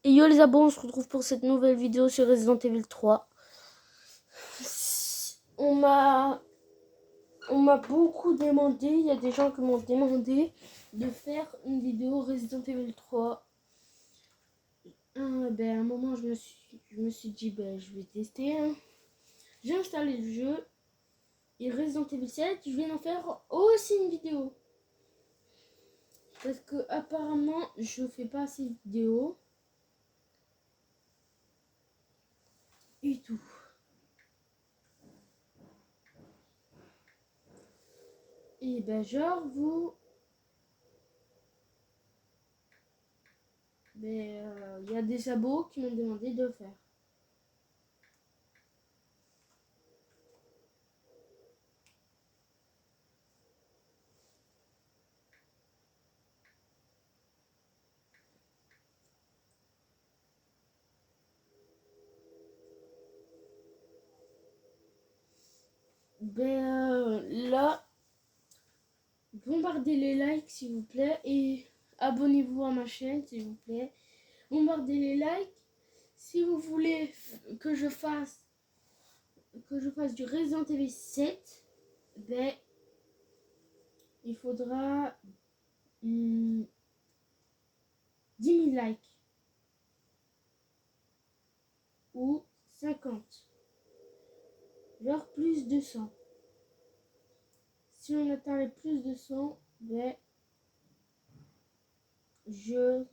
Et yo les abos, on se retrouve pour cette nouvelle vidéo sur Resident Evil 3. On m'a beaucoup demandé, il y a des gens qui m'ont demandé de faire une vidéo Resident Evil 3. À un moment je me suis dit je vais tester. J'ai installé le jeu et Resident Evil 7, je vais en faire aussi une vidéo. Parce que apparemment je fais pas assez de vidéos. Et tout. Et genre vous... Mais il y a des abos qui m'ont demandé de le faire. Là, bombardez les likes s'il vous plaît et abonnez-vous à ma chaîne s'il vous plaît. Bombardez les likes. Si vous voulez que je fasse du Resident Evil 7, il faudra 10 000 likes ou 50, genre plus de 100. Si on atteint les plus de 100, je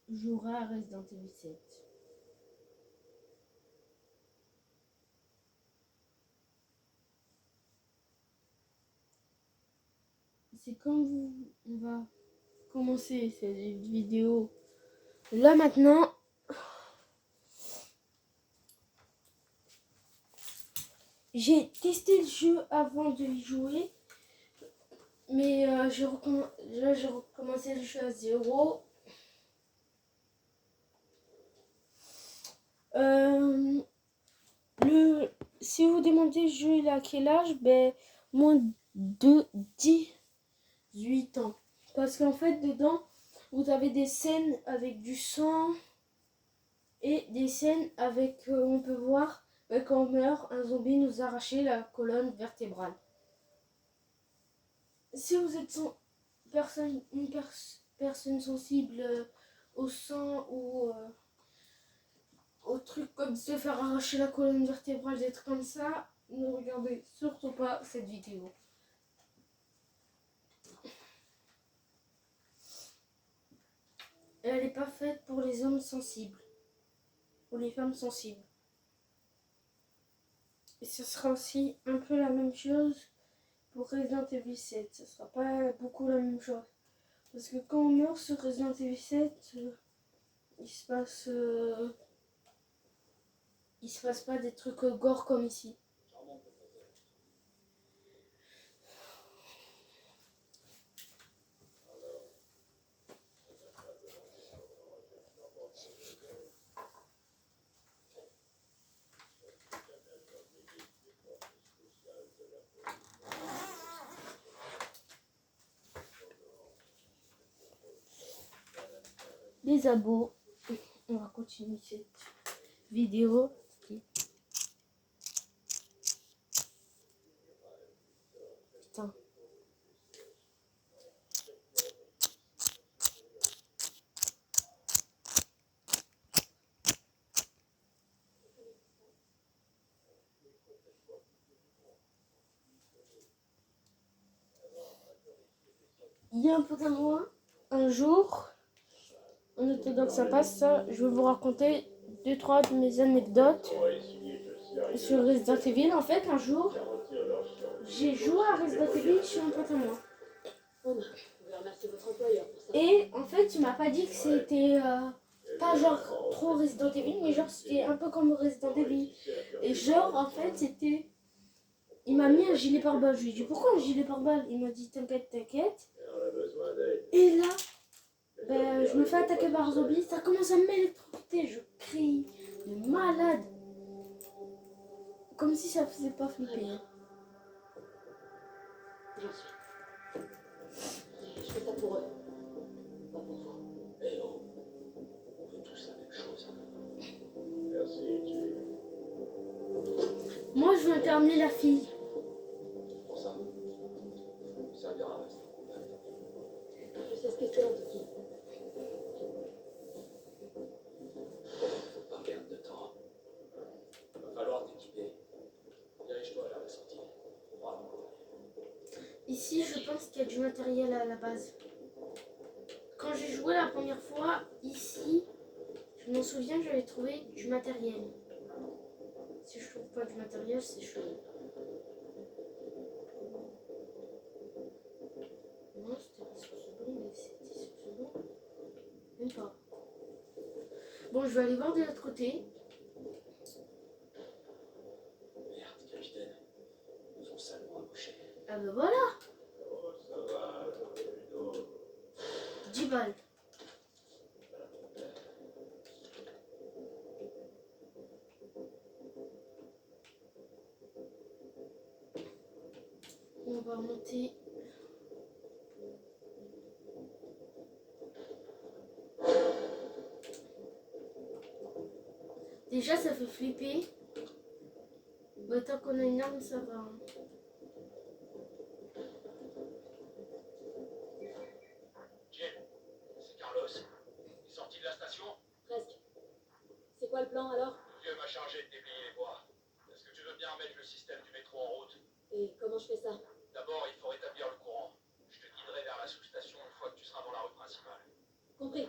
jouerai à Resident Evil 7. C'est comme vous, on va commencer cette vidéo là maintenant. J'ai testé le jeu avant de y jouer, mais j'ai recommencé le jeu à 0. Si vous demandez le jeu il a quel âge, moins de 18 ans. Parce qu'en fait dedans vous avez des scènes avec du sang et des scènes avec on peut voir quand on meurt, un zombie nous arracher la colonne vertébrale. Si vous êtes une personne sensible au sang ou au truc comme se faire arracher la colonne vertébrale, des trucs comme ça, ne regardez surtout pas cette vidéo. Elle n'est pas faite pour les hommes sensibles, pour les femmes sensibles. Et ce sera aussi un peu la même chose pour Resident Evil 7. Ce sera pas beaucoup la même chose. Parce que quand on meurt sur Resident Evil 7, il se passe pas des trucs gore comme ici. Les abos, on va continuer cette vidéo. Putain. Il y a un pote à moi, un jour, en attendant que ça passe, ça, je vais vous raconter 2-3 de mes anecdotes sur Resident Evil. En fait, un jour, j'ai joué à Resident Evil chez un pote à moi. Et en fait, il m'a pas dit que c'était pas genre trop Resident Evil, mais genre c'était un peu comme Resident Evil. Et genre, en fait, c'était... Il m'a mis un gilet pare-balles. Je lui ai dit pourquoi un gilet pare-balles? Il m'a dit t'inquiète, t'inquiète. Et là, je me fais attaquer par un zombie, ça commence à m'électrocuter, je crie de malade. Comme si ça faisait pas flipper. J'en suis. Je fais ça pour eux, pas pour vous. je me permets la fille. Pour ça, il servira à rester en contact. Je sais ce que c'est, Vicky. Faut pas perdre de temps. Va falloir t'équiper. Dirige-toi vers la sortie. On pourra nous couvrir. Ici, je pense qu'il y a du matériel à la base. Quand j'ai joué la première fois, ici, je m'en souviens, j'avais trouvé du matériel. Si je trouve pas du matériel, c'est chaud. Non, c'était pas sur ce banc, mais c'était sur ce banc. Même pas. Bon, je vais aller voir de l'autre côté. Merde, capitaine. Ils nous ont salement embauchés. Ah ben voilà, Oh, ça va, plutôt. 10 balles. On va remonter. Déjà, ça fait flipper. Mais tant qu'on a une arme, ça va. Hein. Jim, c'est Carlos. Il est sorti de la station. Presque. C'est quoi le plan alors? Dieu m'a chargé de déblayer les voies. Est-ce que tu veux bien remettre le système du métro en route? Et comment je fais ça? D'abord, il faut rétablir le courant. Je te guiderai vers la sous-station une fois que tu seras dans la rue principale. Compris.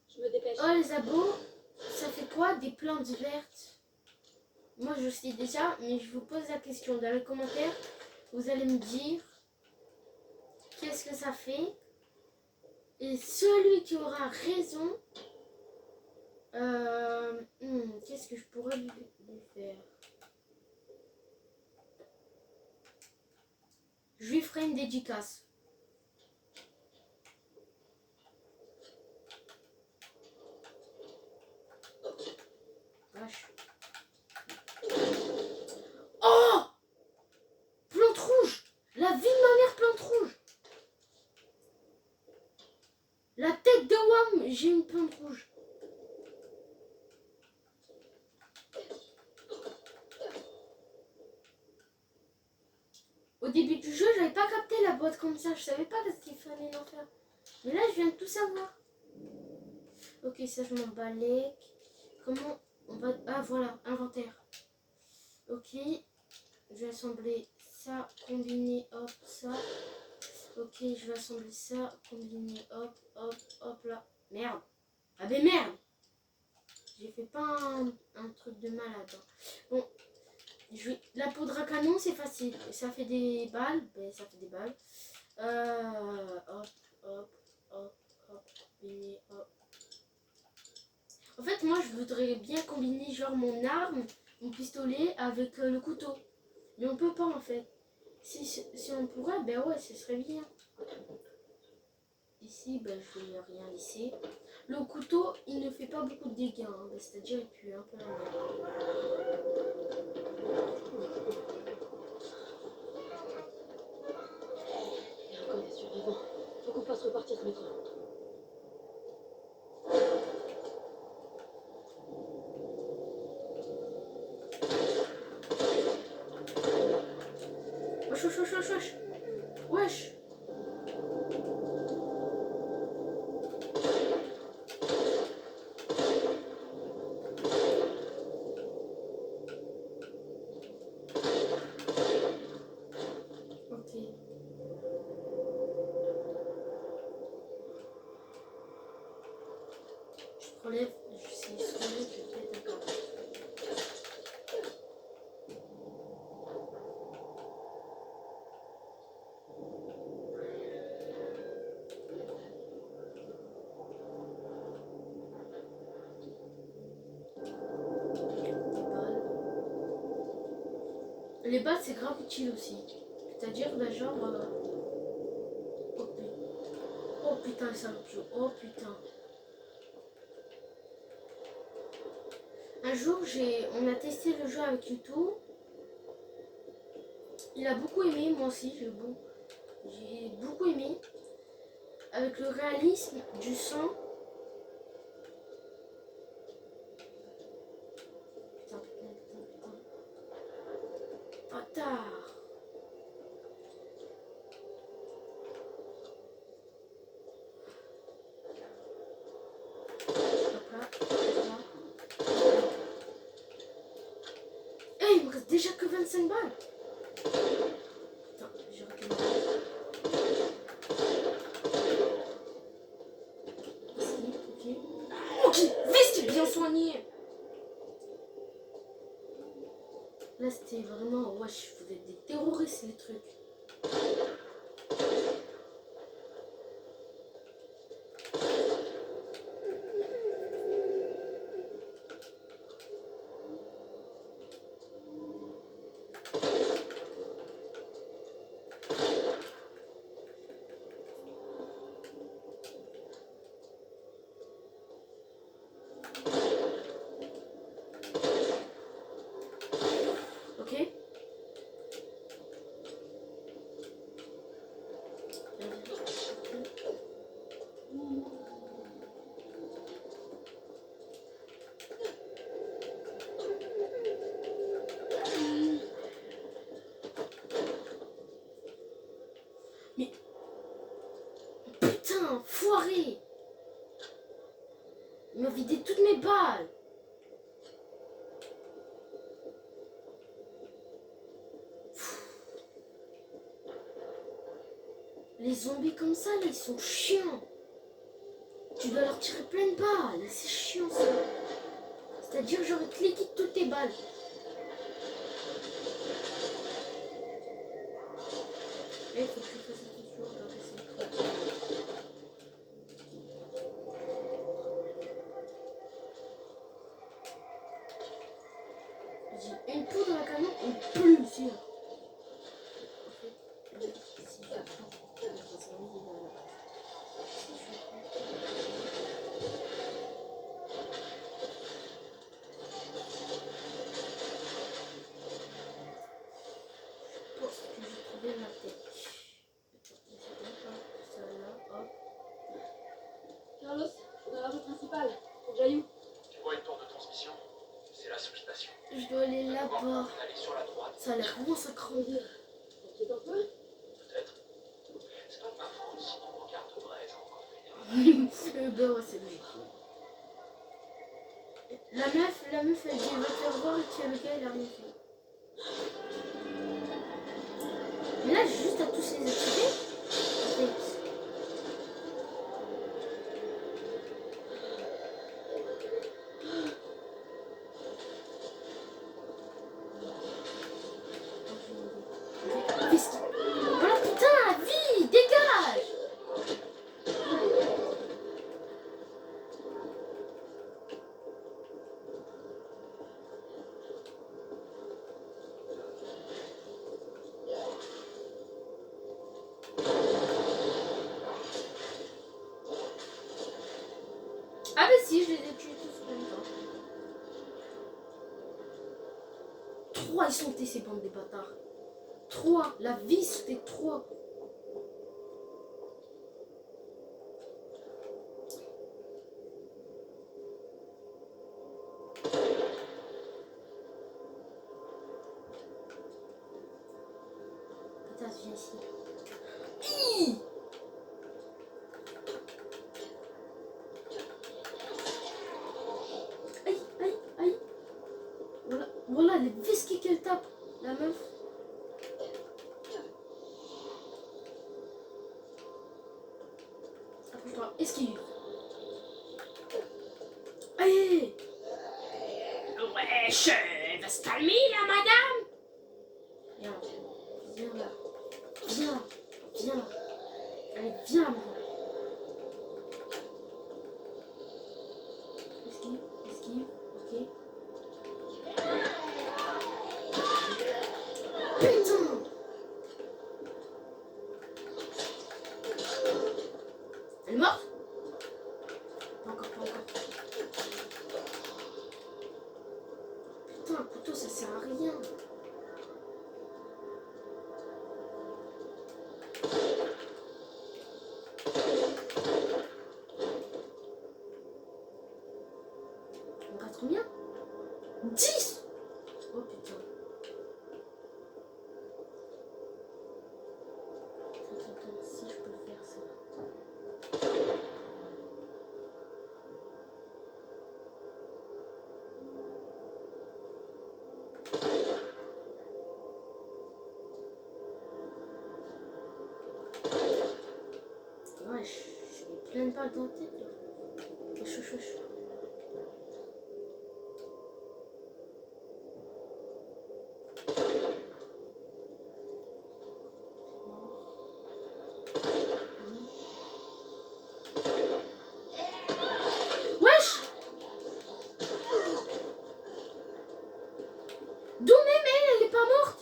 Je me dépêche. Oh, les abos, ça fait quoi des plantes vertes? Moi, je sais déjà, mais je vous pose la question dans les commentaires. Vous allez me dire qu'est-ce que ça fait. Et celui qui aura raison, qu'est-ce que je pourrais lui faire? Je lui ferai une dédicace. Vache. Oh! Plante rouge! La vie de ma mère, plante rouge! La tête de Wam, j'ai une plante rouge. Au début du jeu, j'avais pas capté la boîte comme ça. Je savais pas ce qu'il fallait en faire. Mais là, je viens de tout savoir. Ok, ça, je m'en balèque. Comment on va... Ah, voilà, inventaire. Ok. Je vais assembler ça, combiner, hop, ça. Ok, je vais assembler ça, combiner, hop, hop, hop, là. Merde. Ah ben merde. J'ai fait pas un truc de malade. Bon. La poudre à canon, c'est facile. Ça fait des balles. Ben, ça fait des balles. Hop, hop, hop, hop, combiner, hop. En fait, moi, je voudrais bien combiner genre mon arme, mon pistolet avec le couteau. Mais on peut pas, en fait. Si on pourrait, ben ouais, ce serait bien. Ici, ben, je vais rien laisser. Le couteau, il ne fait pas beaucoup de dégâts. Hein. Ben, c'est-à-dire, il pue un peu la merde. Il y a encore des survivants. Faut qu'on fasse repartir ce métro. Wesh, wesh, wesh, wesh, wesh. Wesh. Ok. Je relève, si je relève, je vais peut-être d'accord. Les balles, c'est grave utile aussi. C'est-à-dire, ben, genre... Oh putain, ça me joue. Oh putain. Un jour, on a testé le jeu avec YouTube. Il a beaucoup aimé, moi aussi, j'ai beaucoup aimé. Avec le réalisme du sang. Putain, putain, putain, putain. bâtard. Hop là, hop là. Eh, il me reste déjà que 25 balles. Putain, j'ai raté une balle. Ici, ok. Ok, veste bien soigné. Là, c'était vraiment... Wesh, vous êtes des terroristes, les trucs. Ok. Mais... Putain, foiré. Il m'a vidé toutes mes balles. Les zombies comme ça, là, ils sont chiants. Tu dois leur tirer plein de balles. C'est chiant, ça. C'est-à-dire que j'aurais cliqué toutes tes balles. Il faut que je fasse attention. Regardez, c'est j'ai une poudre dans la camion, une plus ici. Carlos, dans la rue principale, pour Jaillou. Tu vois une tour de transmission? C'est la sous-station. Je dois aller là-bas. Aller sur la droite. Ça a l'air vraiment sacré. T'inquiète un peu. Peut-être. C'est pas de ma faute si ton regard de braise a encore fait des Bah ouais, c'est logique. La meuf, elle dit, va te faire voir et tu as le gars, il a rien fait. Mais là, j'ai juste à tous les activer. Voilà, putain, vie, dégage. Ah bah si, je les ai tués tous en même temps. 3, ils sont ces bandes des bâtards. 3, la vie c'était 3. Putain, viens ici. Hi. Aïe, aïe, aïe. Voilà, voilà les visquets qu'elle tape, la meuf. Approche-toi, esquive. Aïe. Wesh, elle va se calmer là, madame. Viens, viens là. Viens, viens. Allez, viens, moi. Esquive, esquive, ok. Putain. Elle est morte? Pas encore, pas encore. Putain, un couteau, ça sert à rien. On reste combien? 10. Oh putain. balle dans la tête là. Wesh, wesh, wesh. Wesh! D'où même elle est pas morte?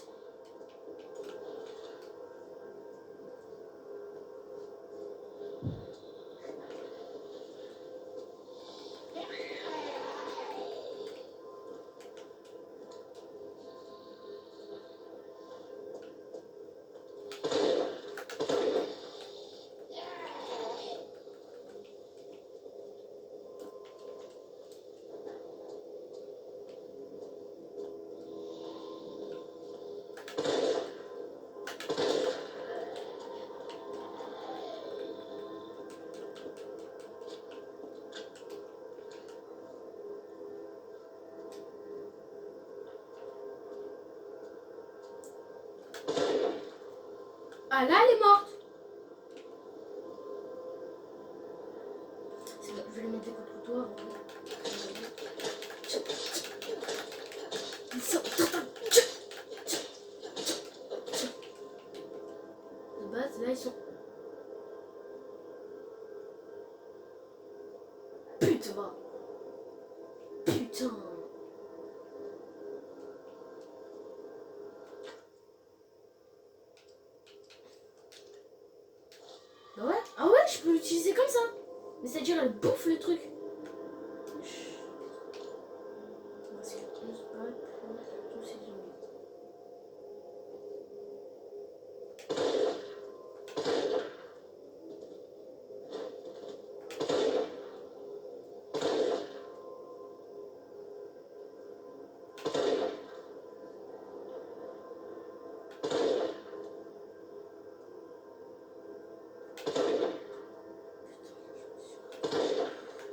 Ah là, elle est morte. C'est bon, je vais les monter contre toi. De base, là, ils sont... Putain. Putain. Ah ouais? Ah ouais, je peux l'utiliser comme ça. Mais c'est-à-dire, elle bouffe le truc. Parce que 11 balles pour tous ces zombies.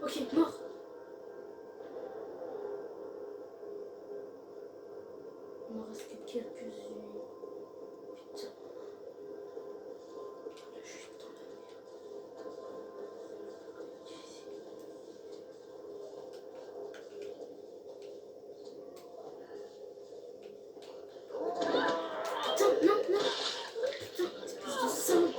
Ok, mort. Il me reste que quelques-unes. Putain. Je suis dans la merde. Putain, non, non. Putain, espèce de salaud.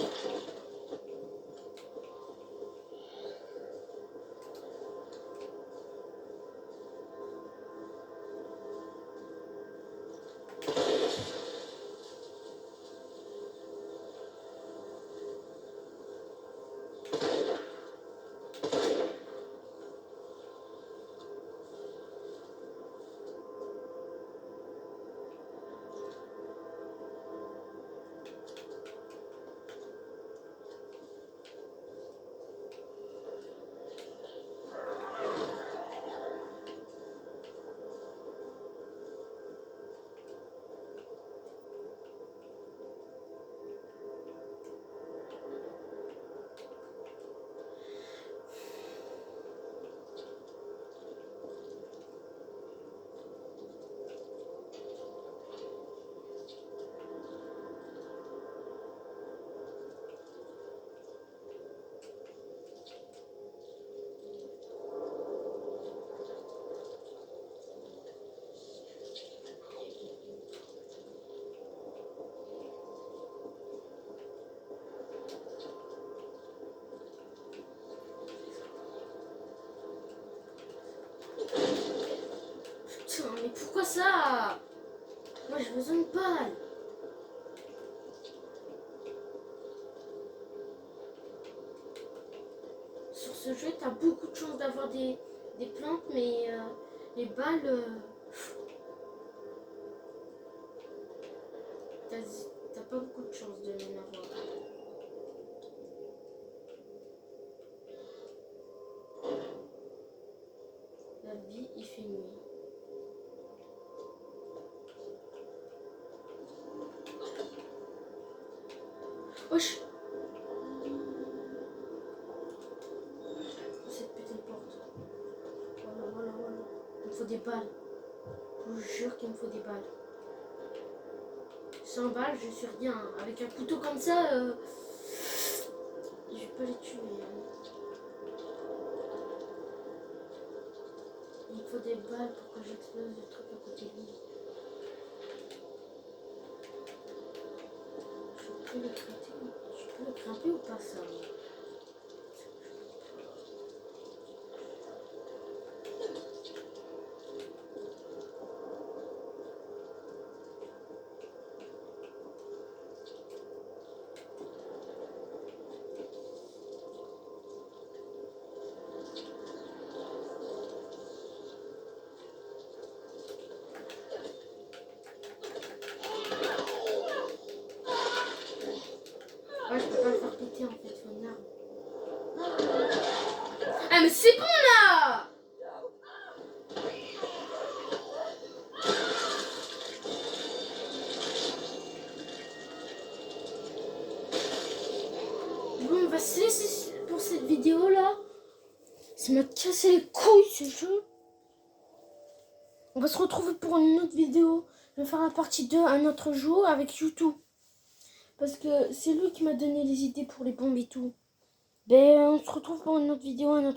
Putain, mais pourquoi ça? Moi, j'ai besoin de balles. Sur ce jeu, t'as beaucoup de chance d'avoir des plantes, mais les balles... t'as pas beaucoup de chance de en avoir. La vie, il fait nuit. Wesh! Cette putain de porte. Voilà, voilà, voilà. Il me faut des balles. Je vous jure qu'il me faut des balles. Sans balles, je suis rien. Avec un couteau comme ça, je vais pas les tuer. Il faut des balles pour que j'explose le truc à côté de lui. Je peux le grimper, je peux le grimper ou pas ça? Ouais, je peux pas le faire péter en fait, son arme. Ah mais c'est bon là! Bon, on va se laisser pour cette vidéo là. Ça m'a cassé les couilles ce jeu. On va se retrouver pour une autre vidéo. Je vais faire la partie 2 un autre jour avec YouTube. Parce que c'est lui qui m'a donné les idées pour les bombes et tout. Ben, on se retrouve pour une autre vidéo un autre